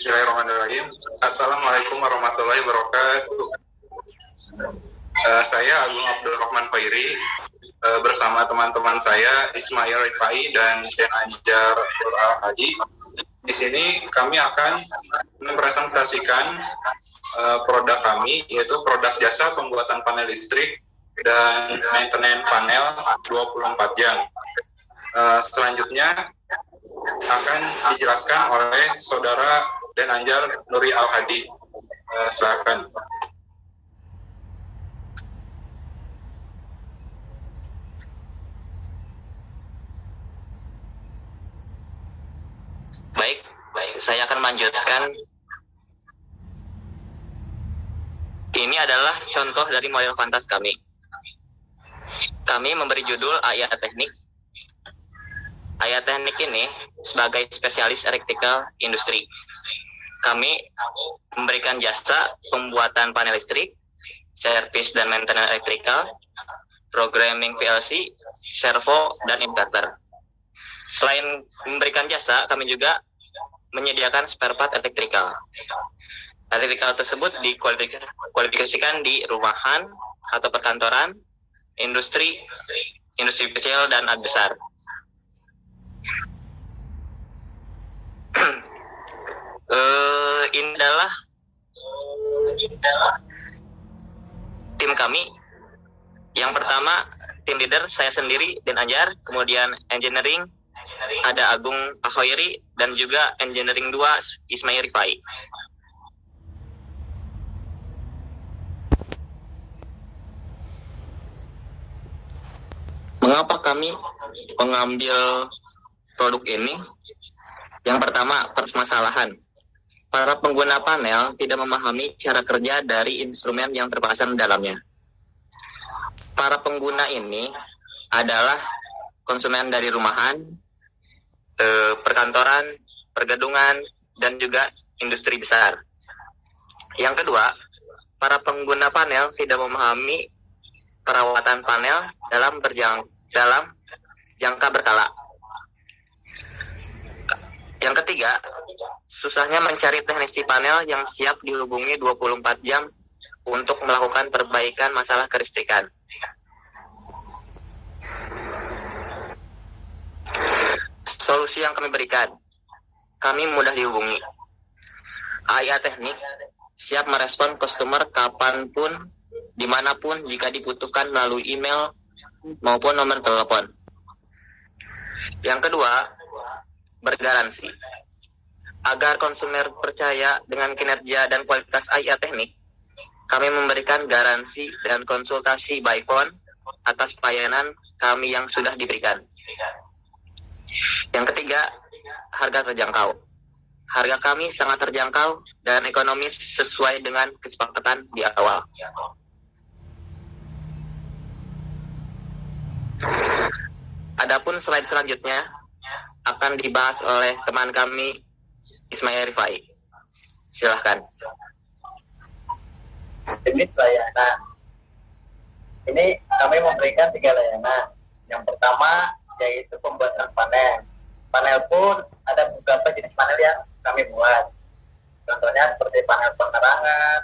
Bismillahirrahmanirrahim. Assalamualaikum warahmatullahi wabarakatuh. Saya Agung Abdurrahman Khairi bersama teman-teman saya Ismail Rifai dan Anjar Al-Hadi. Di sini kami akan mempresentasikan produk kami, yaitu produk jasa pembuatan panel listrik dan maintenance panel 24 jam. Selanjutnya akan dijelaskan oleh Saudara Dan Anjar Nuri Al-Hadi. Silakan. Baik, saya akan melanjutkan. Ini adalah contoh dari model fantas kami. Kami memberi judul AIA Teknik. AIA Teknik ini sebagai spesialis electrical industry. Kami memberikan jasa pembuatan panel listrik, servis dan maintenance electrical, programming PLC, servo, dan inverter. Selain memberikan jasa, kami juga menyediakan spare part electrical. Electrical tersebut dikualifikasikan di rumahan atau perkantoran, industri kecil dan besar. Ini adalah tim kami. Yang pertama, tim leader saya sendiri Dan Anjar, kemudian engineering ada Agung Khairi, dan juga engineering 2 Ismail Rifai. Mengapa kami mengambil produk ini? Yang pertama, permasalahan. Para pengguna panel tidak memahami cara kerja dari instrumen yang terpasang di dalamnya. Para pengguna ini adalah konsumen dari rumahan, perkantoran, pergedungan, dan juga industri besar. Yang kedua, para pengguna panel tidak memahami perawatan panel dalam jangka berkala. Yang ketiga, susahnya mencari teknisi panel yang siap dihubungi 24 jam untuk melakukan perbaikan masalah kelistrikan. Solusi yang kami berikan, kami mudah dihubungi. AIA Teknik siap merespon customer kapanpun, dimanapun jika dibutuhkan melalui email maupun nomor telepon. Yang kedua, bergaransi. Agar konsumen percaya dengan kinerja dan kualitas AIA Teknik, kami memberikan garansi dan konsultasi by phone atas pelayanan kami yang sudah diberikan. Yang ketiga, harga terjangkau. Harga kami sangat terjangkau dan ekonomis sesuai dengan kesepakatan di awal. Adapun slide selanjutnya akan dibahas oleh teman kami Ismail Rifai. Silahkan. Jenis layanan. Ini kami memberikan 3 layanan. Yang pertama yaitu pembuatan panel. Panel pun ada beberapa jenis panel yang kami buat. Contohnya seperti panel penerangan,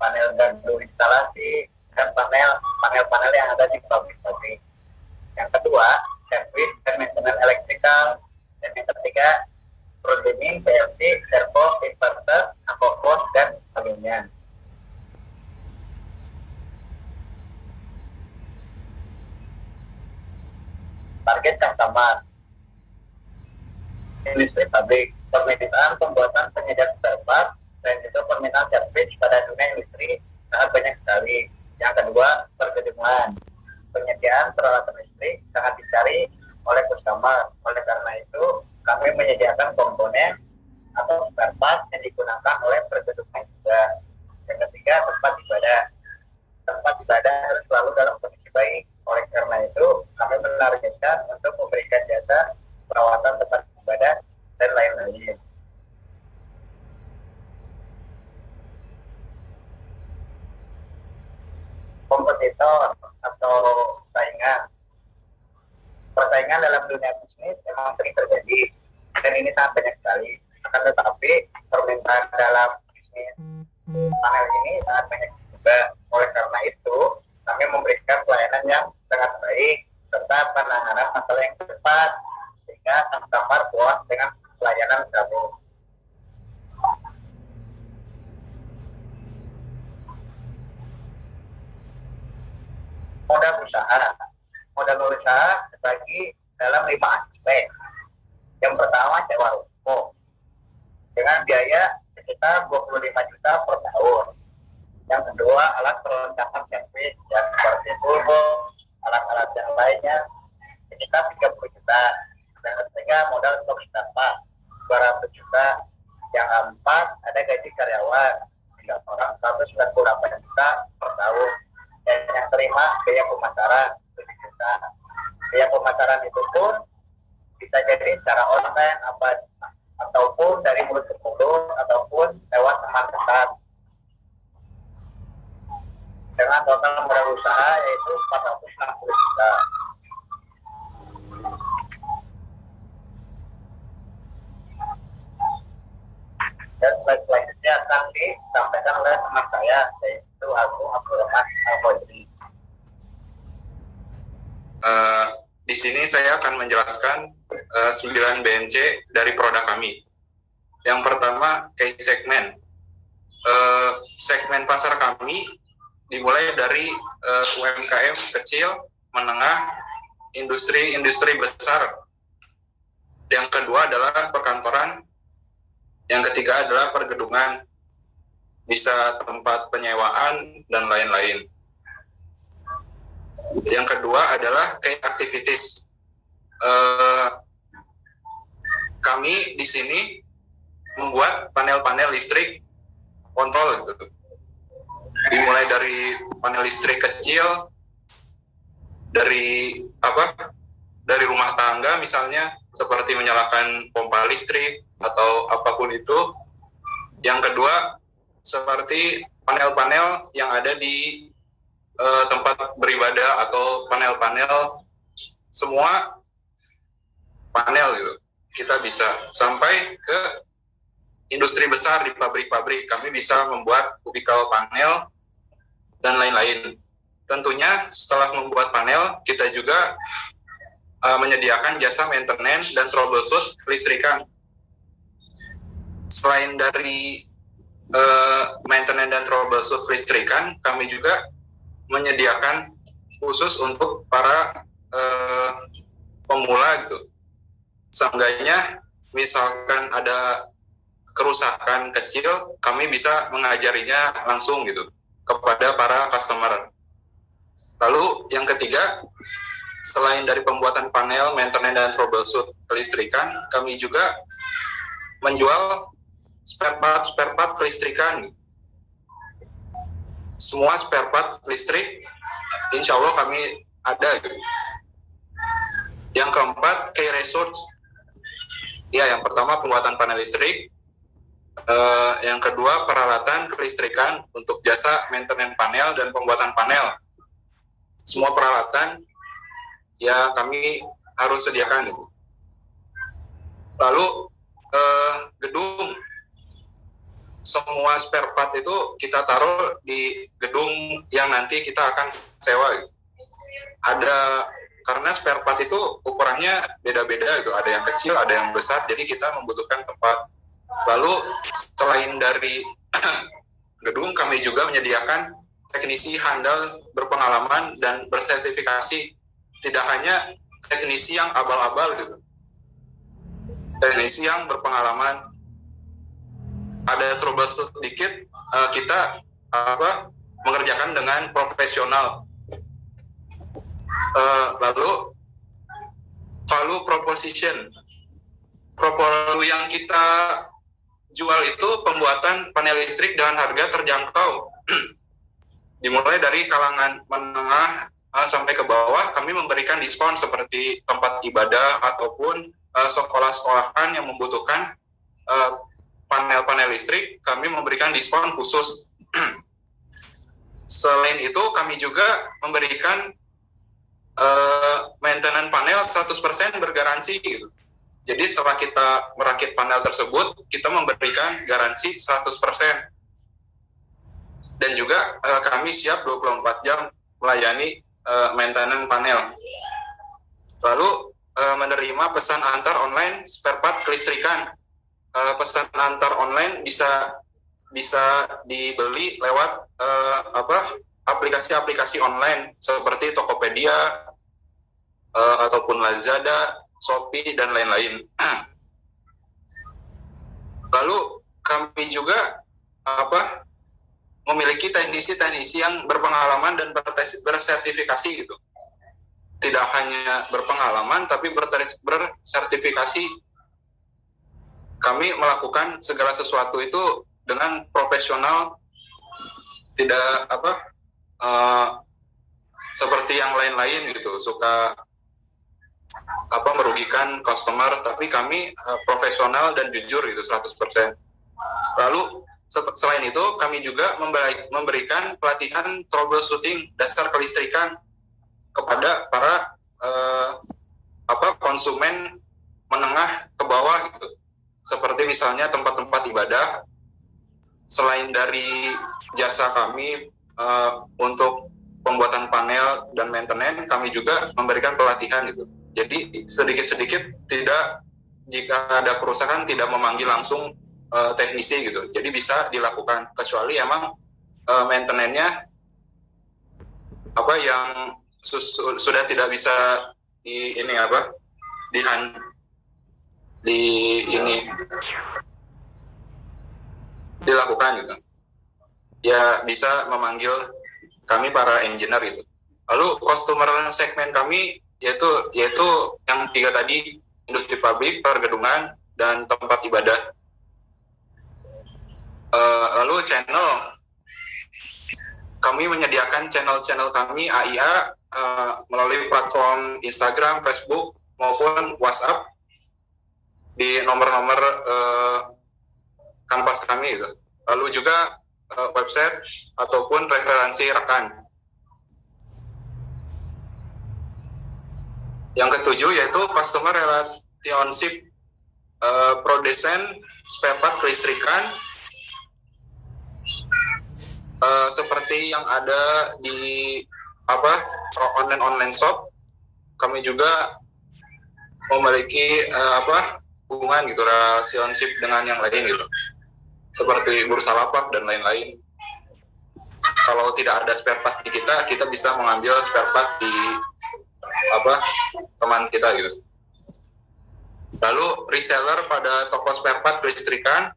panel gandum instalasi, dan panel yang ada di pabrik-pabrik. Yang kedua, servis dan maintenance electrical. Dan yang ketiga, programming, PLC, servo, inverter, akopos, dan sebagainya. Target customer, industri pabrik, permintaan pembuatan penyediaan spare part, dan juga permintaan servis pada dunia industri sangat banyak sekali. Yang kedua, pergedungan, penyediaan peralatan listrik sangat dicari oleh customer. Oleh karena itu, kami menyediakan komponen atau spare part yang digunakan oleh pergedungan juga. Yang ketiga, tempat ibadah. Tempat ibadah harus selalu dalam kondisi baik. Oleh karena itu, kami menargetkan untuk memberikan jasa perawatan tempat ibadah dan lain-lain. Kompetitor atau saingan. Persaingan dalam dunia bisnis memang sering terjadi dan ini sangat banyak sekali. Akan tetapi permintaan dalam bisnis panel ini sangat banyak juga. Oleh karena itu, kami memberikan pelayanan yang sangat baik serta penanganan masalah yang cepat sehingga customer puas dengan pelayanan kami. Modal usaha dibagi dalam 5 aspek. Yang pertama sewa ruko dengan biaya sekitar 25 juta per tahun. Yang kedua alat perlengkapan servis yang seperti turbo, alat-alat yang lainnya sekitar 30 juta. Dan ketiga modal stok startup 200 juta. Yang keempat ada gaji karyawan 3 orang 198 juta per tahun. Dan yang kelima biaya pemasaran 7 juta. Biaya pemasaran itu pun bisa jadi secara online ataupun dari mulut ke mulut ataupun lewat teman dekat. Dengan total modal usaha yaitu 460 juta. Dan slide selanjutnya akan disampaikan oleh teman saya yaitu Agung Abdurrahman Al-Fajri. Di sini saya akan menjelaskan 9 BNC dari produk kami. Yang pertama, case segment. Segmen pasar kami dimulai dari UMKM kecil, menengah, industri besar. Yang kedua adalah perkantoran. Yang ketiga adalah pergedungan, bisa tempat penyewaan, dan lain-lain. Yang kedua adalah key activities. Kami di sini membuat panel-panel listrik kontrol gitu. Dimulai dari panel listrik kecil, dari rumah tangga misalnya, seperti menyalakan pompa listrik atau apapun itu. Yang kedua, seperti panel-panel yang ada di tempat beribadah atau panel-panel, semua panel gitu. Kita bisa sampai ke industri besar di pabrik-pabrik. Kami bisa membuat kubikel panel dan lain-lain. Tentunya setelah membuat panel, kita juga menyediakan jasa maintenance dan troubleshoot kelistrikan. Selain dari maintenance dan troubleshoot kelistrikan, kami juga menyediakan khusus untuk para pemula gitu. Seenggaknya misalkan ada kerusakan kecil, kami bisa mengajarinya langsung gitu kepada para customer. Lalu yang ketiga, selain dari pembuatan panel, maintenance dan troubleshoot kelistrikan, kami juga menjual spare part kelistrikan. Semua spare part listrik, insya Allah kami ada. Yang keempat, key resource. Ya, yang pertama pembuatan panel listrik. Yang kedua, peralatan kelistrikan untuk jasa maintenance panel dan pembuatan panel. Semua peralatan ya kami harus sediakan. Lalu gedung. Semua spare part itu kita taruh di gedung yang nanti kita akan sewa gitu. Karena spare part itu ukurannya beda-beda gitu. Ada yang kecil, ada yang besar, jadi kita membutuhkan tempat. Lalu selain dari gedung, kami juga menyediakan teknisi handal berpengalaman dan bersertifikasi. Tidak hanya teknisi yang abal-abal gitu. Teknisi yang berpengalaman. Ada troubleshoot dikit, kita mengerjakan dengan profesional. Lalu value proposition. Value yang kita jual itu pembuatan panel listrik dengan harga terjangkau. Dimulai dari kalangan menengah sampai ke bawah, kami memberikan diskon seperti tempat ibadah ataupun sekolah-sekolahan yang membutuhkan panel-panel listrik, kami memberikan diskon khusus. Selain itu, kami juga memberikan maintenance panel 100% bergaransi gitu. Jadi setelah kita merakit panel tersebut, kita memberikan garansi 100%. Dan juga kami siap 24 jam melayani maintenance panel. Lalu menerima pesan antar online spare part kelistrikan. Pesan antar online bisa dibeli lewat aplikasi-aplikasi online seperti Tokopedia ataupun Lazada, Shopee dan lain-lain. Lalu kami juga memiliki teknisi-teknisi yang berpengalaman dan bersertifikasi gitu. Tidak hanya berpengalaman tapi bersertifikasi. Kami melakukan segala sesuatu itu dengan profesional, tidak seperti yang lain-lain gitu, suka merugikan customer, tapi kami profesional dan jujur gitu 100%. Lalu selain itu kami juga memberikan pelatihan troubleshooting dasar kelistrikan kepada para konsumen menengah ke bawah gitu. Seperti misalnya tempat-tempat ibadah. Selain dari jasa kami untuk pembuatan panel dan maintenance, kami juga memberikan pelatihan gitu. Jadi sedikit-sedikit jika ada kerusakan tidak memanggil langsung teknisi gitu. Jadi bisa dilakukan, kecuali emang maintenance-nya yang sudah tidak bisa dilakukan gitu. Ya bisa memanggil kami para engineer gitu. Lalu customer segmen kami yaitu yang 3 tadi, industri pabrik, pergedungan, dan tempat ibadah. Lalu channel, kami menyediakan channel-channel kami AIA melalui platform Instagram, Facebook, maupun WhatsApp di nomor-nomor kanvas kami gitu. Lalu juga website ataupun referensi rekan. Yang ketujuh yaitu customer relationship, produsen spare part kelistrikan seperti yang ada di online shop. Kami juga memiliki hubungan gitu, relationship dengan yang lain gitu, seperti bursa lapak dan lain-lain. Kalau tidak ada spare part di kita bisa mengambil spare part di teman kita gitu. Lalu reseller pada toko spare part kelistrikan.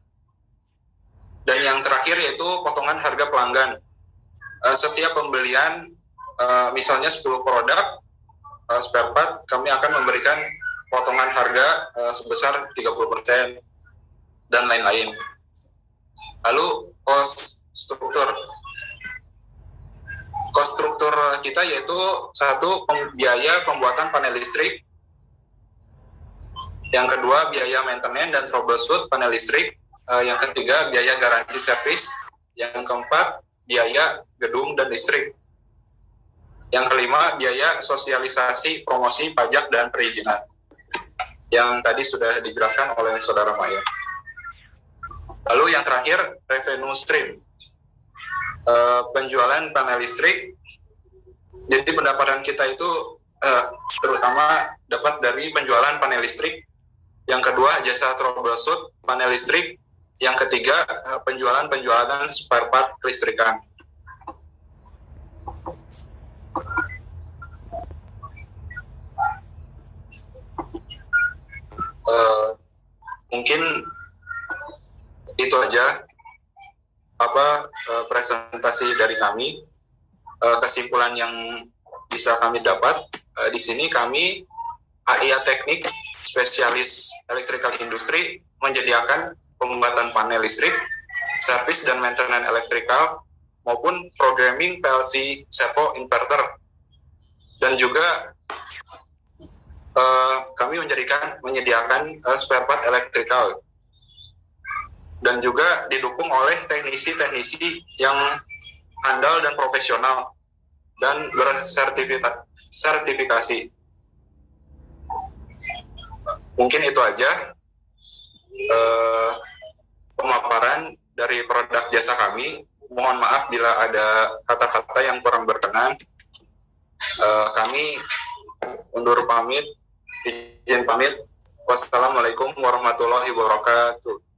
Dan yang terakhir yaitu potongan harga pelanggan. Setiap pembelian misalnya 10 produk spare part, kami akan memberikan potongan harga sebesar 30% dan lain-lain. Lalu cost struktur. Cost struktur kita yaitu 1, biaya pembuatan panel listrik. Yang kedua, biaya maintenance dan troubleshoot panel listrik. Yang ketiga, biaya garansi servis. Yang keempat, biaya gedung dan listrik. Yang kelima, biaya sosialisasi, promosi, pajak, dan perizinan. Yang tadi sudah dijelaskan oleh Saudara Maya. Lalu yang terakhir, revenue stream. Penjualan panel listrik. Jadi pendapatan kita itu terutama dapat dari penjualan panel listrik. Yang kedua, jasa troubleshoot panel listrik. Yang ketiga, penjualan spare part kelistrikan. Mungkin itu aja presentasi dari kami. Kesimpulan yang bisa kami dapat di sini, kami AIA Teknik spesialis electrical industry menyediakan pembuatan panel listrik, servis dan maintenance elektrikal, maupun programming PLC servo inverter. Dan juga kami menyediakan spare part elektrikal. Dan juga didukung oleh teknisi-teknisi yang handal dan profesional dan bersertifikasi. Mungkin itu aja pemaparan dari produk jasa kami. Mohon maaf bila ada kata-kata yang kurang berkenan. Kami undur pamit, izin pamit. Wassalamualaikum warahmatullahi wabarakatuh.